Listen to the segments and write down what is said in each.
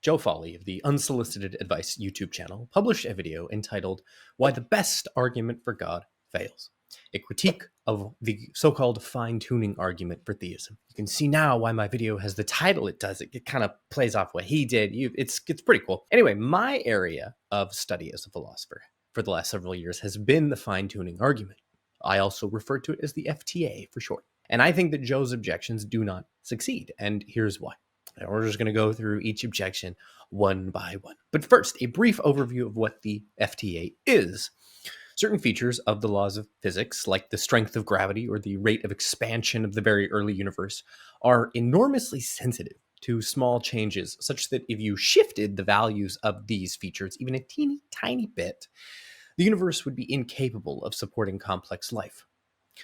Joe Folley of the Unsolicited Advice YouTube channel published a video entitled Why the Best Argument for God Fails, a critique of the so-called fine-tuning argument for theism. You can see now why my video has the title it does. It kind of plays off what he did. It's pretty cool. Anyway, my area of study as a philosopher for the last several years has been the fine-tuning argument. I also refer to it as the FTA for short. And I think that Joe's objections do not succeed, and here's why. And we're just going to go through each objection one by one. But first, a brief overview of what the FTA is. Certain features of the laws of physics, like the strength of gravity or the rate of expansion of the very early universe, are enormously sensitive to small changes, such that if you shifted the values of these features even a teeny tiny bit, the universe would be incapable of supporting complex life.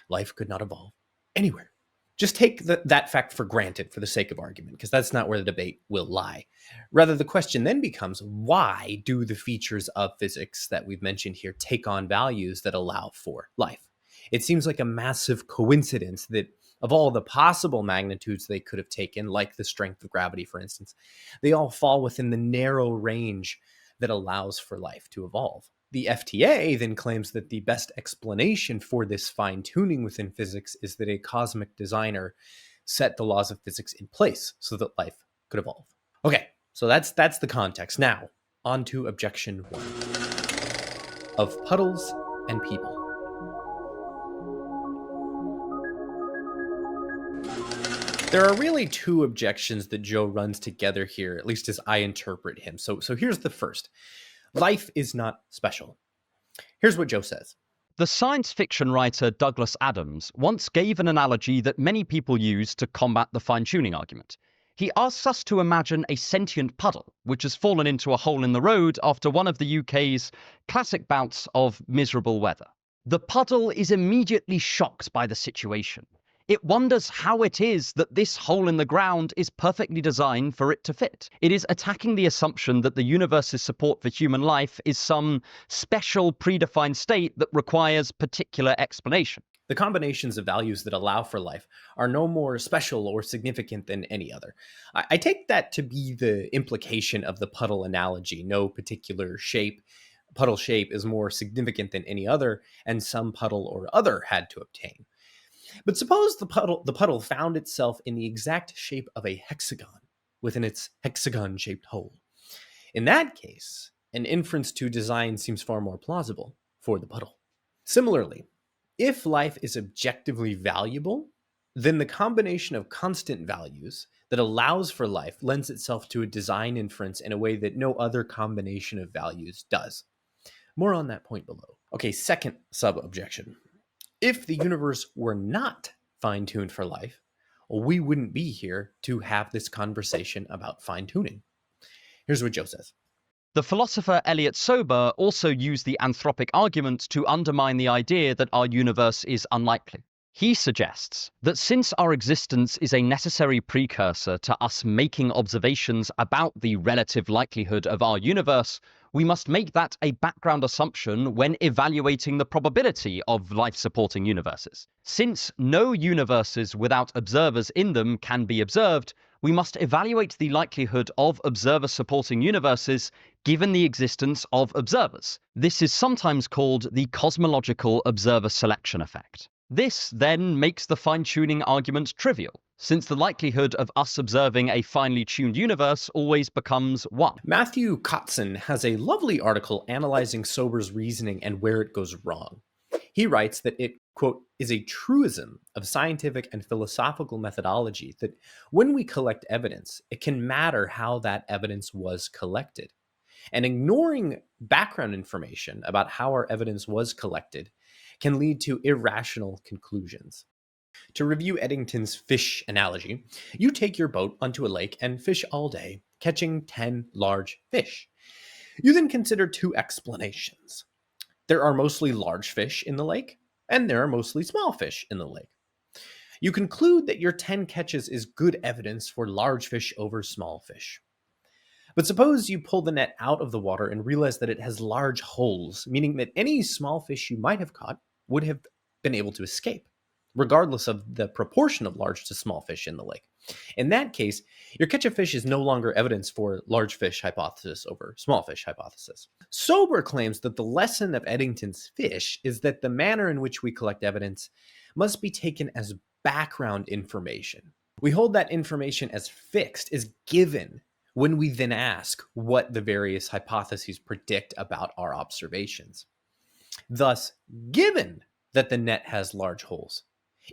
Life could not evolve anywhere. Just take that fact for granted for the sake of argument, because that's not where the debate will lie. Rather, the question then becomes, why do the features of physics that we've mentioned here take on values that allow for life? It seems like a massive coincidence that of all the possible magnitudes they could have taken, like the strength of gravity, for instance, they all fall within the narrow range that allows for life to evolve. The FTA then claims that the best explanation for this fine-tuning within physics is that a cosmic designer set the laws of physics in place so that life could evolve. Okay, so that's the context. Now, on to objection one. Of puddles and people. There are really two objections that Joe runs together here, at least as I interpret him. So here's the first. Life is not special. Here's what Joe says. The science fiction writer Douglas Adams once gave an analogy that many people use to combat the fine-tuning argument. He asks us to imagine a sentient puddle, which has fallen into a hole in the road after one of the UK's classic bouts of miserable weather. The puddle is immediately shocked by the situation. It wonders how it is that this hole in the ground is perfectly designed for it to fit. It is attacking the assumption that the universe's support for human life is some special predefined state that requires particular explanation. The combinations of values that allow for life are no more special or significant than any other. I take that to be the implication of the puddle analogy. No particular puddle shape is more significant than any other, and some puddle or other had to obtain. But suppose the puddle found itself in the exact shape of a hexagon within its hexagon-shaped hole. In that case, an inference to design seems far more plausible for the puddle. Similarly, if life is objectively valuable, then the combination of constant values that allows for life lends itself to a design inference in a way that no other combination of values does. More on that point below. Okay, second sub-objection. If the universe were not fine-tuned for life, we wouldn't be here to have this conversation about fine-tuning. Here's what Joe says. The philosopher Elliot Sober also used the anthropic argument to undermine the idea that our universe is unlikely. He suggests that since our existence is a necessary precursor to us making observations about the relative likelihood of our universe, we must make that a background assumption when evaluating the probability of life-supporting universes. Since no universes without observers in them can be observed, we must evaluate the likelihood of observer-supporting universes given the existence of observers. This is sometimes called the cosmological observer selection effect. This then makes the fine-tuning argument trivial, since the likelihood of us observing a finely tuned universe always becomes 1. Matthew Kotzen has a lovely article analyzing Sober's reasoning and where it goes wrong. He writes that it, quote, is a truism of scientific and philosophical methodology that when we collect evidence, it can matter how that evidence was collected. And ignoring background information about how our evidence was collected can lead to irrational conclusions. To review Eddington's fish analogy, you take your boat onto a lake and fish all day, catching 10 large fish. You then consider two explanations. There are mostly large fish in the lake, and there are mostly small fish in the lake. You conclude that your 10 catches is good evidence for large fish over small fish. But suppose you pull the net out of the water and realize that it has large holes, meaning that any small fish you might have caught would have been able to escape, regardless of the proportion of large to small fish in the lake. In that case, your catch of fish is no longer evidence for large fish hypothesis over small fish hypothesis. Sober claims that the lesson of Eddington's fish is that the manner in which we collect evidence must be taken as background information. We hold that information as fixed, as given, when we then ask what the various hypotheses predict about our observations. Thus, given that the net has large holes,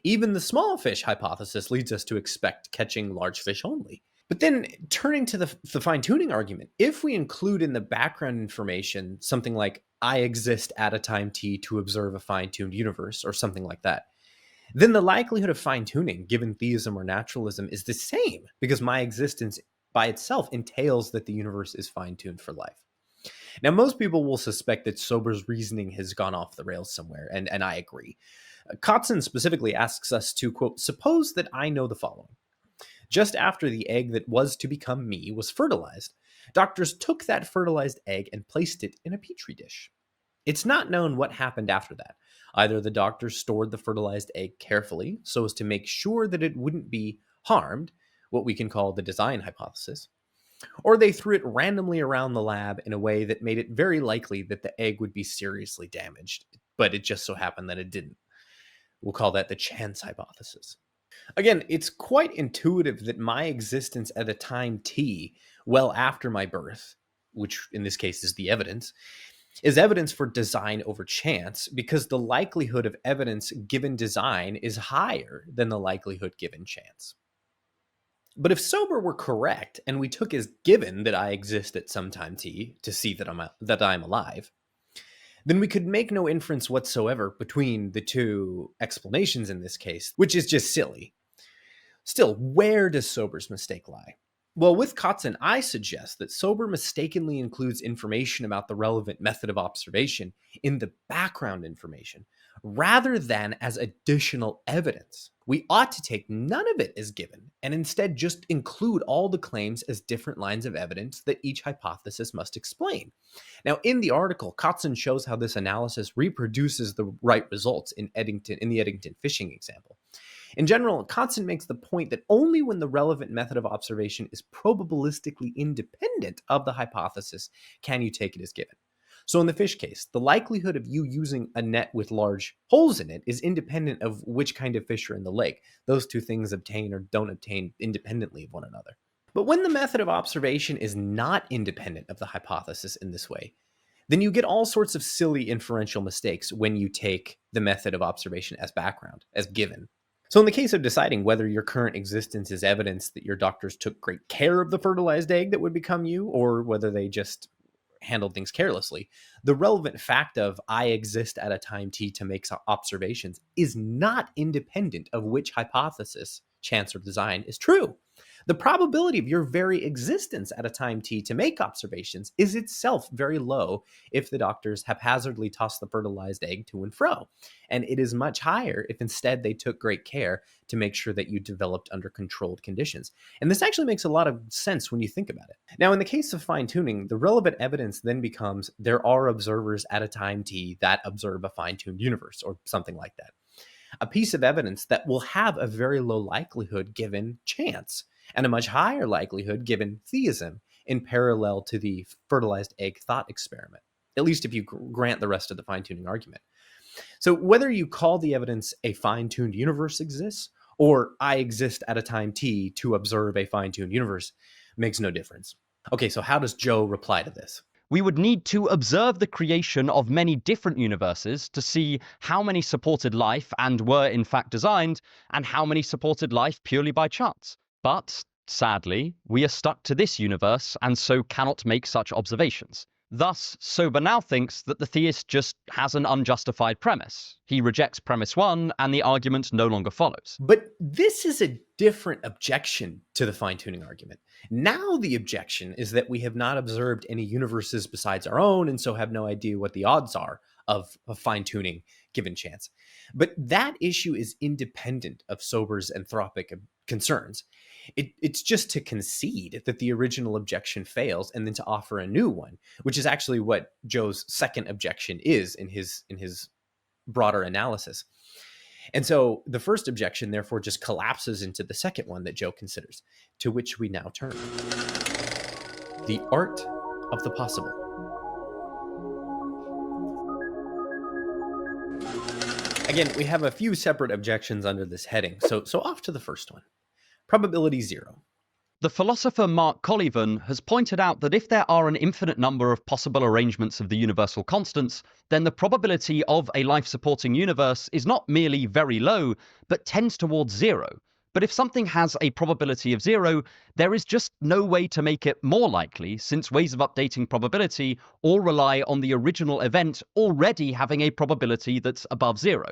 even the small fish hypothesis leads us to expect catching large fish only. But then turning to the fine-tuning argument, if we include in the background information something like, I exist at a time t to observe a fine-tuned universe, or something like that, then the likelihood of fine-tuning, given theism or naturalism, is the same, because my existence by itself entails that the universe is fine-tuned for life. Now, most people will suspect that Sober's reasoning has gone off the rails somewhere, and I agree. Kotzen specifically asks us to, quote, suppose that I know the following. Just after the egg that was to become me was fertilized, doctors took that fertilized egg and placed it in a petri dish. It's not known what happened after that. Either the doctors stored the fertilized egg carefully so as to make sure that it wouldn't be harmed, what we can call the design hypothesis, or they threw it randomly around the lab in a way that made it very likely that the egg would be seriously damaged, but it just so happened that it didn't. We'll call that the chance hypothesis. Again, it's quite intuitive that my existence at a time t, well after my birth, which in this case is the evidence, is evidence for design over chance, because the likelihood of evidence given design is higher than the likelihood given chance. But if Sober were correct, and we took as given that I exist at some time t to see that I'm alive, then we could make no inference whatsoever between the two explanations in this case, which is just silly. Still, where does Sober's mistake lie? Well, with Kotzen, I suggest that Sober mistakenly includes information about the relevant method of observation in the background information, rather than as additional evidence. We ought to take none of it as given, and instead just include all the claims as different lines of evidence that each hypothesis must explain. Now, in the article, Kotzen shows how this analysis reproduces the right results in the Eddington fishing example. In general, Kotzen makes the point that only when the relevant method of observation is probabilistically independent of the hypothesis can you take it as given. So in the fish case, the likelihood of you using a net with large holes in it is independent of which kind of fish are in the lake. Those two things obtain or don't obtain independently of one another. But when the method of observation is not independent of the hypothesis in this way, then you get all sorts of silly inferential mistakes when you take the method of observation as background, as given. So in the case of deciding whether your current existence is evidence that your doctors took great care of the fertilized egg that would become you, or whether they just handled things carelessly, the relevant fact of I exist at a time t to make observations is not independent of which hypothesis, chance or design, is true. The probability of your very existence at a time t to make observations is itself very low if the doctors haphazardly toss the fertilized egg to and fro, and it is much higher if instead they took great care to make sure that you developed under controlled conditions. And this actually makes a lot of sense when you think about it. Now, in the case of fine-tuning, the relevant evidence then becomes there are observers at a time t that observe a fine-tuned universe, or something like that. A piece of evidence that will have a very low likelihood given chance, and a much higher likelihood given theism, in parallel to the fertilized egg thought experiment, at least if you grant the rest of the fine-tuning argument. So whether you call the evidence a fine-tuned universe exists, or I exist at a time t to observe a fine-tuned universe, makes no difference. Okay, so how does Joe reply to this? We would need to observe the creation of many different universes to see how many supported life and were in fact designed, and how many supported life purely by chance. But, sadly, we are stuck to this universe and so cannot make such observations. Thus, Sober now thinks that the theist just has an unjustified premise. He rejects premise 1, and the argument no longer follows. But this is a different objection to the fine-tuning argument. Now the objection is that we have not observed any universes besides our own, and so have no idea what the odds are of fine-tuning given chance. But that issue is independent of Sober's anthropic concerns. It's just to concede that the original objection fails and then to offer a new one, which is actually what Joe's second objection is in his broader analysis. And so the first objection, therefore, just collapses into the second one that Joe considers, to which we now turn. The art of the possible. Again, we have a few separate objections under this heading, so off to the first one. Probability 0. The philosopher Mark Collivan has pointed out that if there are an infinite number of possible arrangements of the universal constants, then the probability of a life-supporting universe is not merely very low, but tends towards 0. But if something has a probability of 0, there is just no way to make it more likely, since ways of updating probability all rely on the original event already having a probability that's above 0.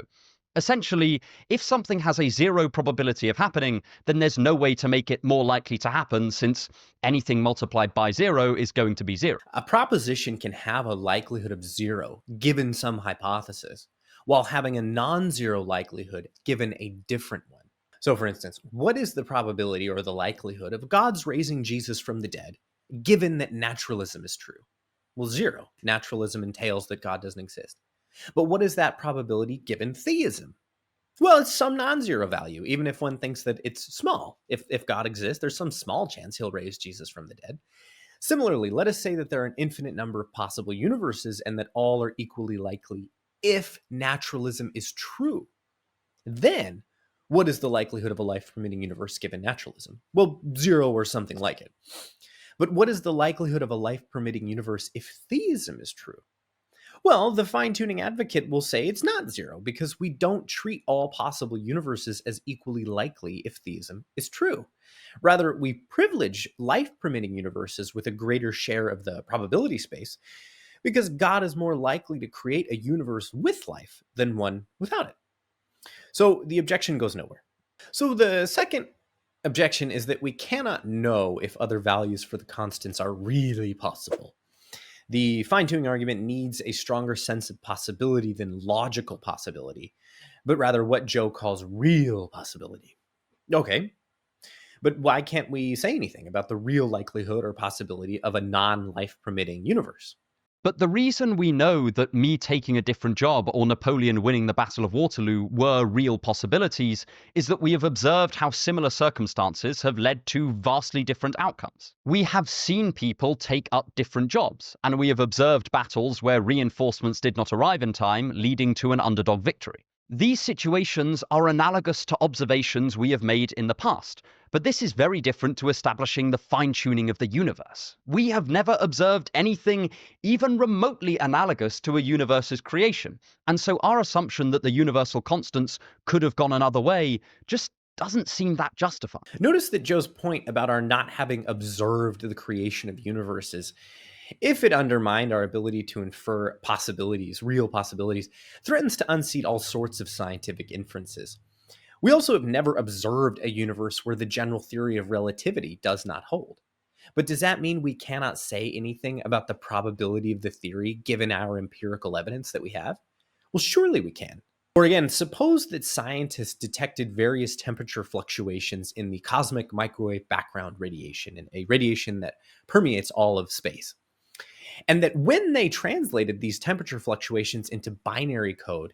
Essentially, if something has a 0 probability of happening, then there's no way to make it more likely to happen, since anything multiplied by 0 is going to be 0. A proposition can have a likelihood of 0 given some hypothesis, while having a non-zero likelihood given a different one. So for instance, what is the probability or the likelihood of God's raising Jesus from the dead, given that naturalism is true? Well, 0. Naturalism entails that God doesn't exist. But what is that probability given theism? Well, it's some non-zero value, even if one thinks that it's small. If God exists, there's some small chance he'll raise Jesus from the dead. Similarly, let us say that there are an infinite number of possible universes and that all are equally likely if naturalism is true. Then, what is the likelihood of a life-permitting universe given naturalism? Well, 0 or something like it. But what is the likelihood of a life-permitting universe if theism is true? Well, the fine-tuning advocate will say it's not 0 because we don't treat all possible universes as equally likely if theism is true. Rather, we privilege life-permitting universes with a greater share of the probability space because God is more likely to create a universe with life than one without it. So the objection goes nowhere. So the second objection is that we cannot know if other values for the constants are really possible. The fine-tuning argument needs a stronger sense of possibility than logical possibility, but rather what Joe calls real possibility. Okay, but why can't we say anything about the real likelihood or possibility of a non-life-permitting universe? But the reason we know that me taking a different job or Napoleon winning the Battle of Waterloo were real possibilities is that we have observed how similar circumstances have led to vastly different outcomes. We have seen people take up different jobs, and we have observed battles where reinforcements did not arrive in time, leading to an underdog victory. These situations are analogous to observations we have made in the past, but this is very different to establishing the fine-tuning of the universe. We have never observed anything even remotely analogous to a universe's creation, and so our assumption that the universal constants could have gone another way just doesn't seem that justified. Notice that Joe's point about our not having observed the creation of universes, if it undermined our ability to infer possibilities, real possibilities, threatens to unseat all sorts of scientific inferences. We also have never observed a universe where the general theory of relativity does not hold. But does that mean we cannot say anything about the probability of the theory given our empirical evidence that we have? Well, surely we can. Or again, suppose that scientists detected various temperature fluctuations in the cosmic microwave background radiation, and a radiation that permeates all of space. And that when they translated these temperature fluctuations into binary code,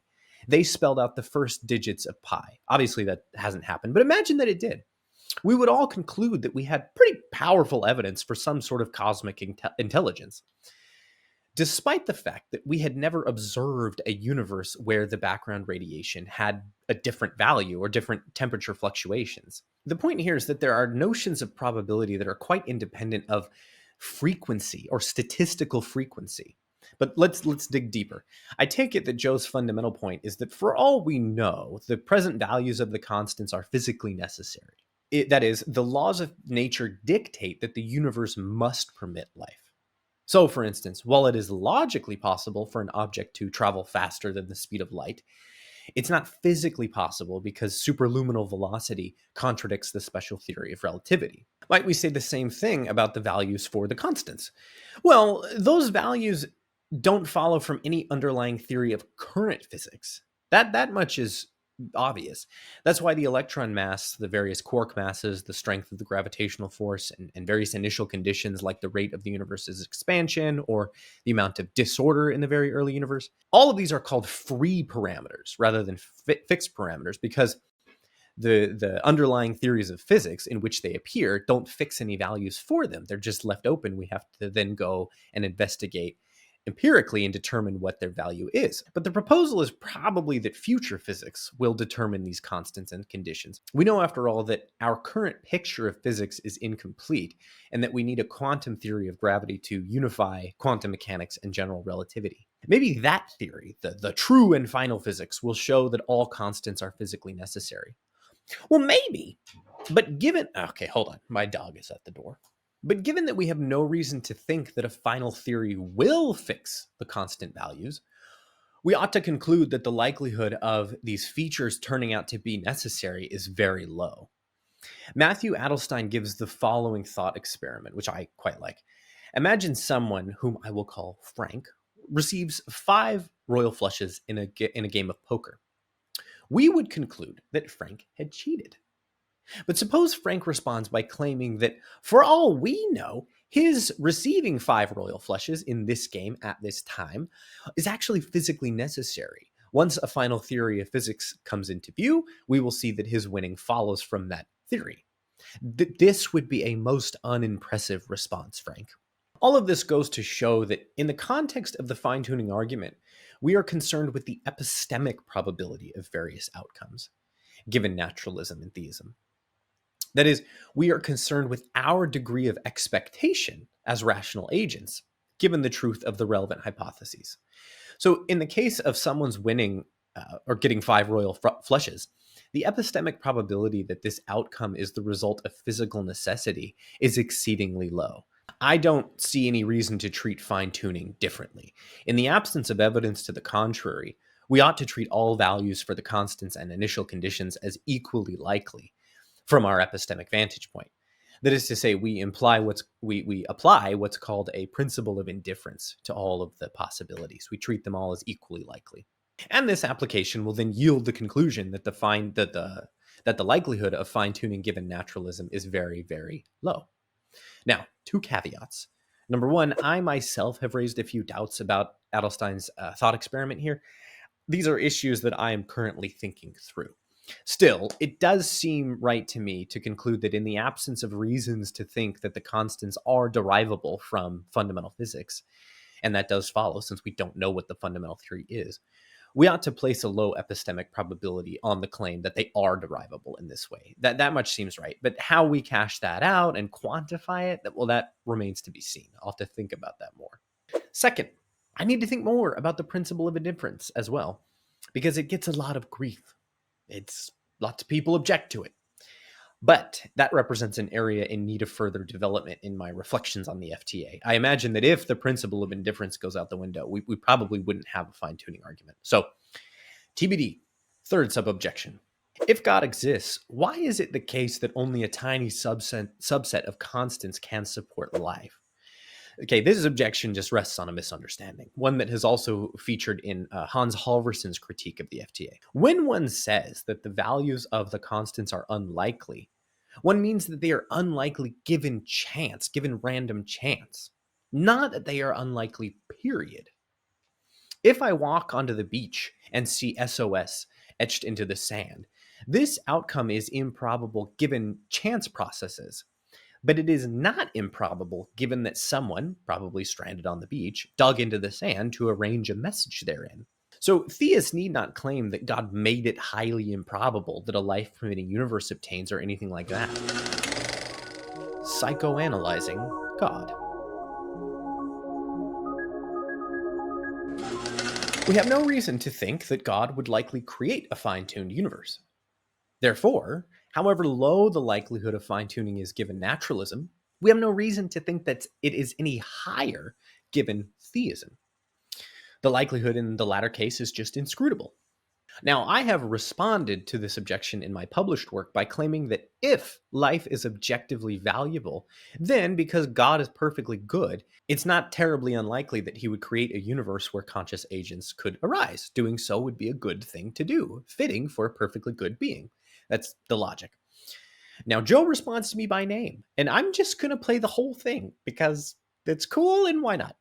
they spelled out the first digits of pi. Obviously, that hasn't happened, but imagine that it did. We would all conclude that we had pretty powerful evidence for some sort of cosmic intelligence, despite the fact that we had never observed a universe where the background radiation had a different value or different temperature fluctuations. The point here is that there are notions of probability that are quite independent of frequency or statistical frequency. But let's dig deeper. I take it that Joe's fundamental point is that for all we know, the present values of the constants are physically necessary. That is, the laws of nature dictate that the universe must permit life. So, for instance, while it is logically possible for an object to travel faster than the speed of light, it's not physically possible because superluminal velocity contradicts the special theory of relativity. Might we say the same thing about the values for the constants? Well, those values don't follow from any underlying theory of current physics. That much is obvious. That's why the electron mass, the various quark masses, the strength of the gravitational force, and various initial conditions like the rate of the universe's expansion or the amount of disorder in the very early universe, all of these are called free parameters rather than fixed parameters, because the underlying theories of physics in which they appear don't fix any values for them. They're just left open. We have to then go and investigate empirically and determine what their value is. But the proposal is probably that future physics will determine these constants and conditions. We know, after all, that our current picture of physics is incomplete and that we need a quantum theory of gravity to unify quantum mechanics and general relativity. Maybe that theory, the true and final physics, will show that all constants are physically necessary. Well, maybe, but given... Okay, hold on. My dog is at the door. But given that we have no reason to think that a final theory will fix the constant values, we ought to conclude that the likelihood of these features turning out to be necessary is very low. Matthew Adelstein gives the following thought experiment, which I quite like. Imagine someone, whom I will call Frank, receives 5 royal flushes in a game of poker. We would conclude that Frank had cheated. But suppose Frank responds by claiming that, for all we know, his receiving 5 royal flushes in this game at this time is actually physically necessary. Once a final theory of physics comes into view, we will see that his winning follows from that theory. This would be a most unimpressive response, Frank. All of this goes to show that in the context of the fine-tuning argument, we are concerned with the epistemic probability of various outcomes, given naturalism and theism. That is, we are concerned with our degree of expectation as rational agents, given the truth of the relevant hypotheses. So in the case of someone's winning or getting 5 royal flushes, the epistemic probability that this outcome is the result of physical necessity is exceedingly low. I don't see any reason to treat fine-tuning differently. In the absence of evidence to the contrary, we ought to treat all values for the constants and initial conditions as equally likely from our epistemic vantage point. That is to say, we apply what's called a principle of indifference to all of the possibilities. We treat them all as equally likely. And this application will then yield the conclusion that the likelihood of fine-tuning given naturalism is very, very low. Now, 2 caveats. Number 1, I myself have raised a few doubts about Adelstein's thought experiment here. These are issues that I am currently thinking through. Still, it does seem right to me to conclude that in the absence of reasons to think that the constants are derivable from fundamental physics, and that does follow since we don't know what the fundamental theory is, we ought to place a low epistemic probability on the claim that they are derivable in this way. That much seems right. But how we cash that out and quantify it, well, that remains to be seen. I'll have to think about that more. Second, I need to think more about the principle of indifference as well, because it gets a lot of grief. Lots of people object to it. But that represents an area in need of further development in my reflections on the FTA. I imagine that if the principle of indifference goes out the window, we probably wouldn't have a fine-tuning argument. So, TBD, third sub-objection. If God exists, why is it the case that only a tiny subset of constants can support life? Okay, this objection just rests on a misunderstanding, one that has also featured in Hans Halvorson's critique of the FTA. When one says that the values of the constants are unlikely, one means that they are unlikely given chance, given random chance, not that they are unlikely, period. If I walk onto the beach and see SOS etched into the sand, this outcome is improbable given chance processes. But it is not improbable given that someone, probably stranded on the beach, dug into the sand to arrange a message therein. So theists need not claim that God made it highly improbable that a life-permitting universe obtains or anything like that. Psychoanalyzing God. We have no reason to think that God would likely create a fine-tuned universe. Therefore, however low the likelihood of fine-tuning is given naturalism, we have no reason to think that it is any higher given theism. The likelihood in the latter case is just inscrutable. Now, I have responded to this objection in my published work by claiming that if life is objectively valuable, then because God is perfectly good, it's not terribly unlikely that he would create a universe where conscious agents could arise. Doing so would be a good thing to do, fitting for a perfectly good being. That's the logic. Now, Joe responds to me by name, and I'm just going to play the whole thing because it's cool and why not?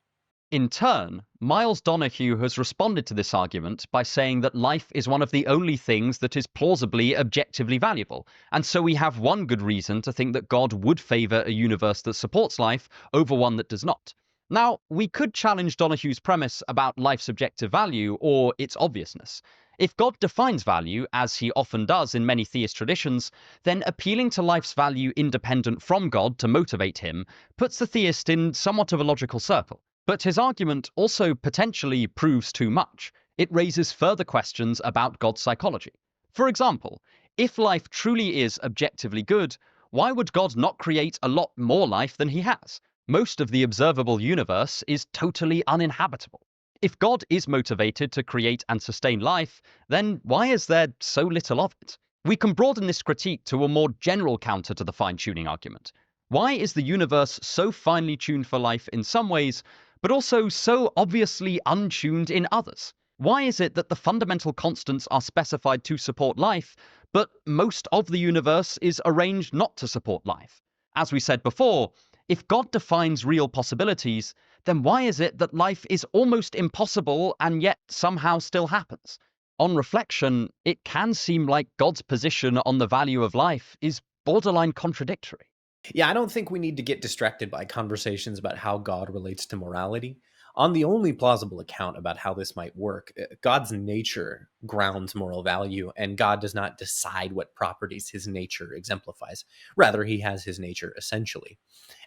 In turn, Miles Donahue has responded to this argument by saying that life is one of the only things that is plausibly objectively valuable, and so we have one good reason to think that God would favour a universe that supports life over one that does not. Now, we could challenge Donahue's premise about life's objective value or its obviousness. If God defines value, as he often does in many theist traditions, then appealing to life's value independent from God to motivate him puts the theist in somewhat of a logical circle. But his argument also potentially proves too much. It raises further questions about God's psychology. For example, if life truly is objectively good, why would God not create a lot more life than he has? Most of the observable universe is totally uninhabitable. If God is motivated to create and sustain life, then why is there so little of it? We can broaden this critique to a more general counter to the fine-tuning argument. Why is the universe so finely tuned for life in some ways, but also so obviously untuned in others? Why is it that the fundamental constants are specified to support life, but most of the universe is arranged not to support life? As we said before, if God defines real possibilities, then why is it that life is almost impossible and yet somehow still happens? On reflection, it can seem like God's position on the value of life is borderline contradictory. Yeah, I don't think we need to get distracted by conversations about how God relates to morality. On the only plausible account about how this might work, God's nature grounds moral value, and God does not decide what properties his nature exemplifies. Rather, he has his nature essentially.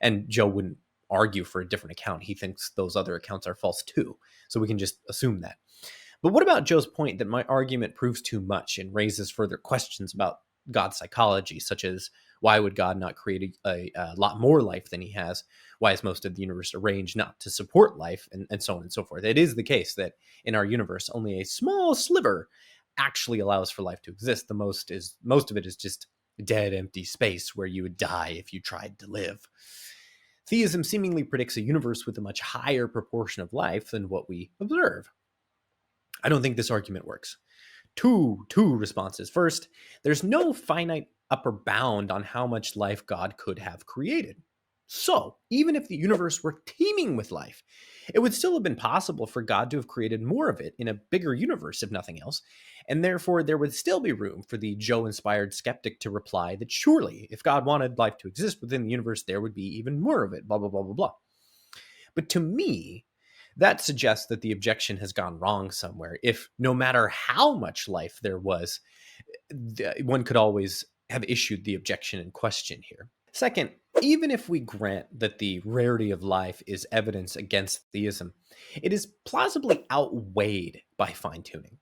And Joe wouldn't argue for a different account. He thinks those other accounts are false too. So we can just assume that. But what about Joe's point that my argument proves too much and raises further questions about God's psychology, such as why would God not create a lot more life than he has? Why is most of the universe arranged not to support life, and so on and so forth? It is the case that in our universe, only a small sliver actually allows for life to exist. Most of it is just dead, empty space where you would die if you tried to live. Theism seemingly predicts a universe with a much higher proportion of life than what we observe. I don't think this argument works. Two responses. First, there's no finite upper bound on how much life God could have created. So, even if the universe were teeming with life, it would still have been possible for God to have created more of it in a bigger universe, if nothing else, and therefore there would still be room for the Joe-inspired skeptic to reply that surely, if God wanted life to exist within the universe, there would be even more of it, blah, blah, blah, blah, blah. But to me, that suggests that the objection has gone wrong somewhere. If no matter how much life there was, one could always have issued the objection in question here. Second, even if we grant that the rarity of life is evidence against theism, it is plausibly outweighed by fine-tuning.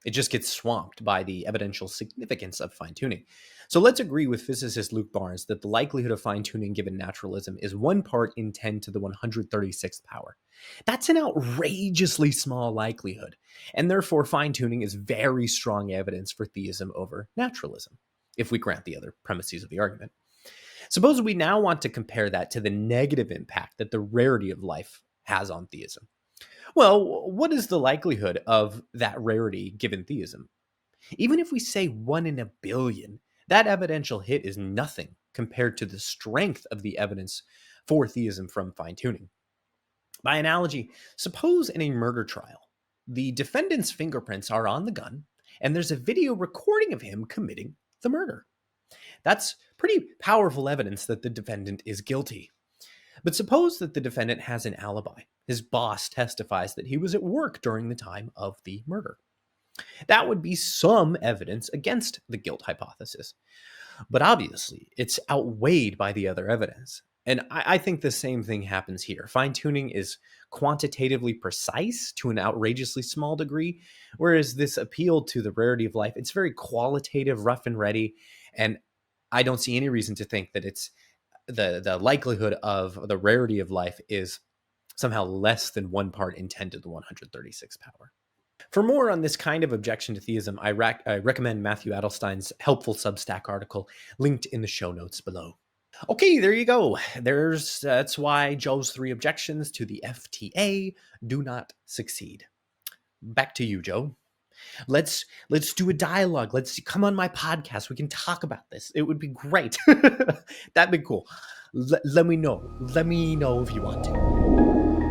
It just gets swamped by the evidential significance of fine-tuning. So let's agree with physicist Luke Barnes that the likelihood of fine-tuning given naturalism is 1 part in 10 to the 136th power. That's an outrageously small likelihood, and therefore fine-tuning is very strong evidence for theism over naturalism, if we grant the other premises of the argument. Suppose we now want to compare that to the negative impact that the rarity of life has on theism. Well, what is the likelihood of that rarity given theism? Even if we say 1 in a billion, that evidential hit is nothing compared to the strength of the evidence for theism from fine-tuning. By analogy, suppose in a murder trial, the defendant's fingerprints are on the gun, and there's a video recording of him committing the murder. That's pretty powerful evidence that the defendant is guilty. But suppose that the defendant has an alibi. His boss testifies that he was at work during the time of the murder. That would be some evidence against the guilt hypothesis. But obviously, it's outweighed by the other evidence. And I think the same thing happens here. Fine-tuning is quantitatively precise to an outrageously small degree, whereas this appeal to the rarity of life, it's very qualitative, rough and ready, and I don't see any reason to think that it's the likelihood of the rarity of life is somehow less than 1 part in 10 to the 136th power. For more on this kind of objection to theism, I recommend Matthew Adelstein's helpful Substack article linked in the show notes below. Okay, there you go. That's why Joe's 3 objections to the FTA do not succeed. Back to you, Joe. Let's do a dialogue. Let's come on my podcast. We can talk about this. It would be great. That'd be cool. Let me know. Let me know if you want to.